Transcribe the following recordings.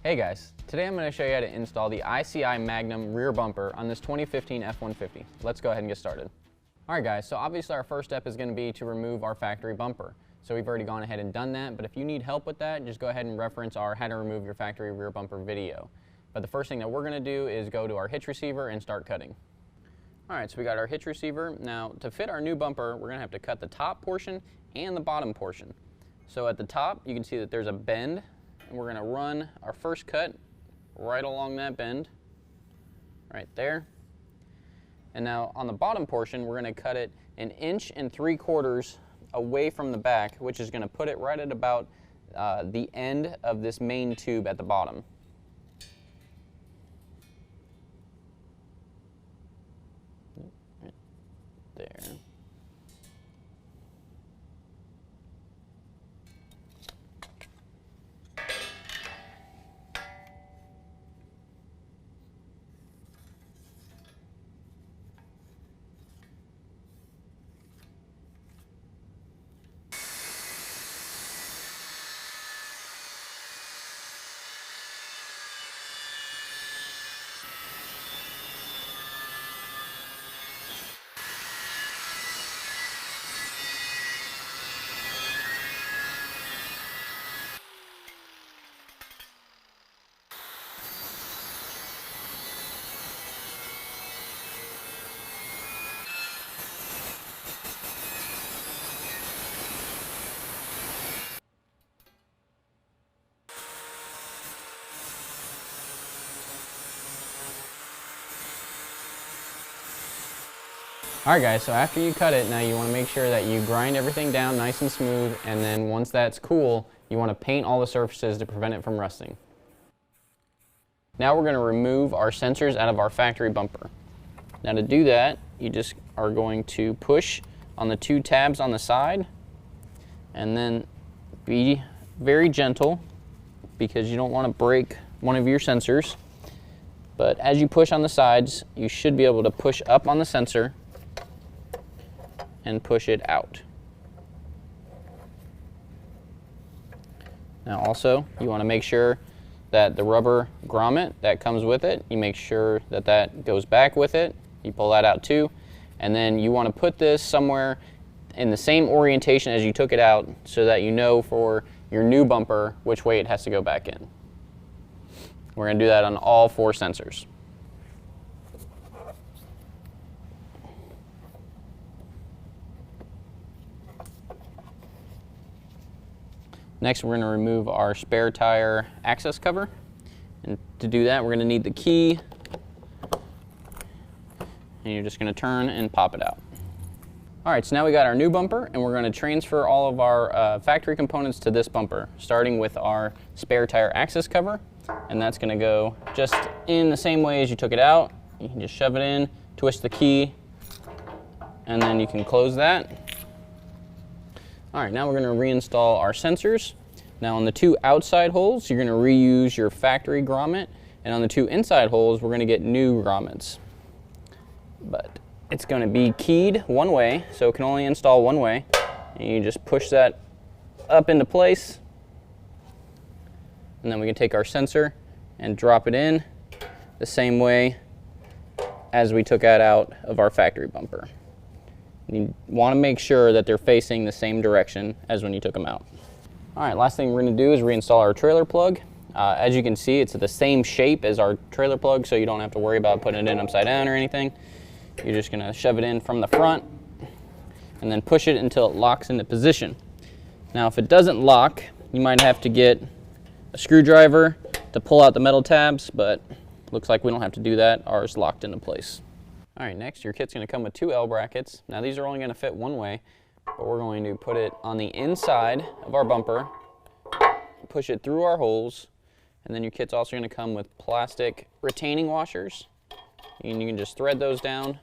Hey guys, today I'm going to show you how to install the ICI Magnum rear bumper on this 2015 F-150. Let's go ahead and get started. Alright guys, so obviously our first step is going to be to remove our factory bumper. So we've already gone ahead and done that, but if you need help with that, just go ahead and reference our how to remove your factory rear bumper video. But the first thing that we're going to do is go to our hitch receiver and start cutting. Alright, so we got our hitch receiver. Now to fit our new bumper, we're going to have to cut the top portion and the bottom portion. So at the top, you can see that there's a bend. And we're going to run our first cut right along that bend, right there. And now on the bottom portion, we're going to cut it 1 3/4 inches away from the back, which is going to put it right at about the end of this main tube at the bottom. Right there. Alright guys, so after you cut it, now you want to make sure that you grind everything down nice and smooth, and then once that's cool, you want to paint all the surfaces to prevent it from rusting. Now we're going to remove our sensors out of our factory bumper. Now to do that, you just are going to push on the 2 tabs on the side, and then be very gentle because you don't want to break one of your sensors. But as you push on the sides, you should be able to push up on the sensor and push it out. Now also, you want to make sure that the rubber grommet that comes with it, you make sure that that goes back with it. You pull that out too. And then you want to put this somewhere in the same orientation as you took it out so that you know for your new bumper which way it has to go back in. We're going to do that on all 4 sensors. Next, we're going to remove our spare tire access cover. And to do that, we're going to need the key. And you're just going to turn and pop it out. Alright, so now we got our new bumper, and we're going to transfer all of our factory components to this bumper, starting with our spare tire access cover. And that's going to go just in the same way as you took it out. You can just shove it in, twist the key, and then you can close that. Alright, now we're going to reinstall our sensors. Now on the 2 outside holes, you're going to reuse your factory grommet, and on the 2 inside holes, we're going to get new grommets. But it's going to be keyed one way, so it can only install one way. And you just push that up into place, and then we can take our sensor and drop it in the same way as we took that out of our factory bumper. You want to make sure that they're facing the same direction as when you took them out. Alright, last thing we're going to do is reinstall our trailer plug. As you can see, it's the same shape as our trailer plug, so you don't have to worry about putting it in upside down or anything. You're just going to shove it in from the front and then push it until it locks into position. Now if it doesn't lock, you might have to get a screwdriver to pull out the metal tabs, but looks like we don't have to do that. Ours locked into place. Alright, next your kit's going to come with 2 L brackets. Now these are only going to fit one way, but we're going to put it on the inside of our bumper, push it through our holes, and then your kit's also going to come with plastic retaining washers. And you can just thread those down,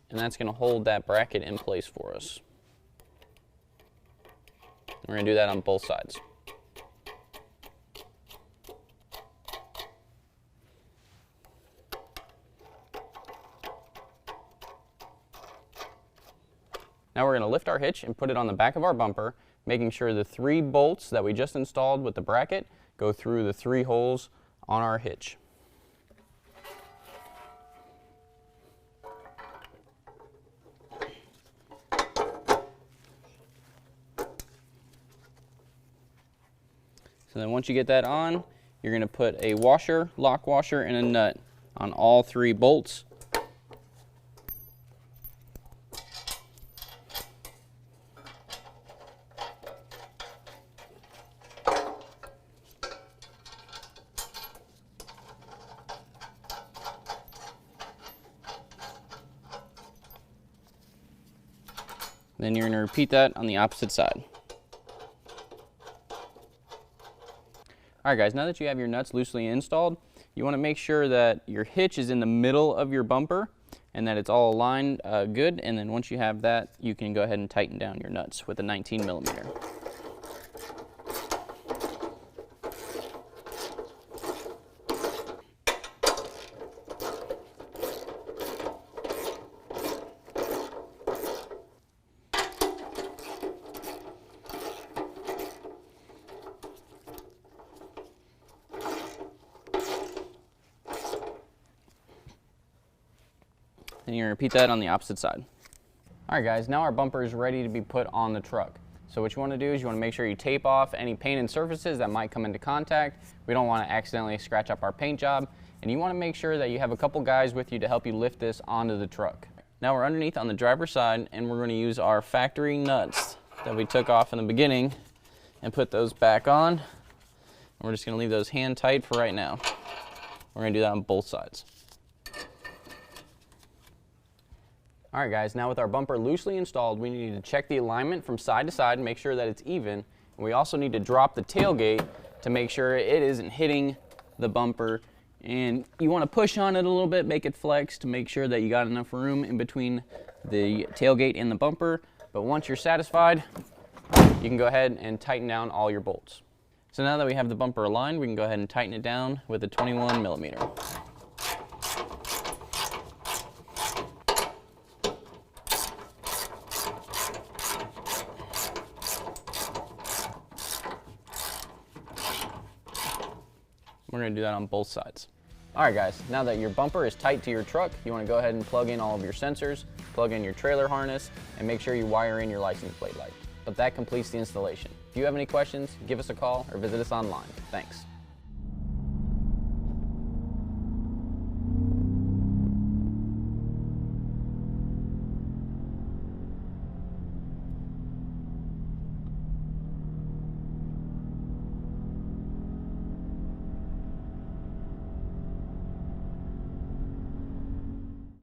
and that's going to hold that bracket in place for us. We're going to do that on both sides. Now we're going to lift our hitch and put it on the back of our bumper, making sure the 3 bolts that we just installed with the bracket go through the 3 holes on our hitch. So then once you get that on, you're going to put a washer, lock washer, and a nut on all 3 bolts. Then you're going to repeat that on the opposite side. Alright guys, now that you have your nuts loosely installed, you want to make sure that your hitch is in the middle of your bumper and that it's all aligned good, and then once you have that, you can go ahead and tighten down your nuts with a 19mm. And you're going to repeat that on the opposite side. Alright guys, now our bumper is ready to be put on the truck. So what you want to do is you want to make sure you tape off any painted surfaces that might come into contact. We don't want to accidentally scratch up our paint job. And you want to make sure that you have a couple guys with you to help you lift this onto the truck. Now we're underneath on the driver's side, and we're going to use our factory nuts that we took off in the beginning and put those back on. And we're just going to leave those hand tight for right now. We're going to do that on both sides. Alright guys, now with our bumper loosely installed, we need to check the alignment from side to side and make sure that it's even. And we also need to drop the tailgate to make sure it isn't hitting the bumper. And you want to push on it a little bit, make it flex to make sure that you got enough room in between the tailgate and the bumper. But once you're satisfied, you can go ahead and tighten down all your bolts. So now that we have the bumper aligned, we can go ahead and tighten it down with a 21mm. We're going to do that on both sides. Alright guys, now that your bumper is tight to your truck, you want to go ahead and plug in all of your sensors, plug in your trailer harness, and make sure you wire in your license plate light. But that completes the installation. If you have any questions, give us a call or visit us online. Thanks.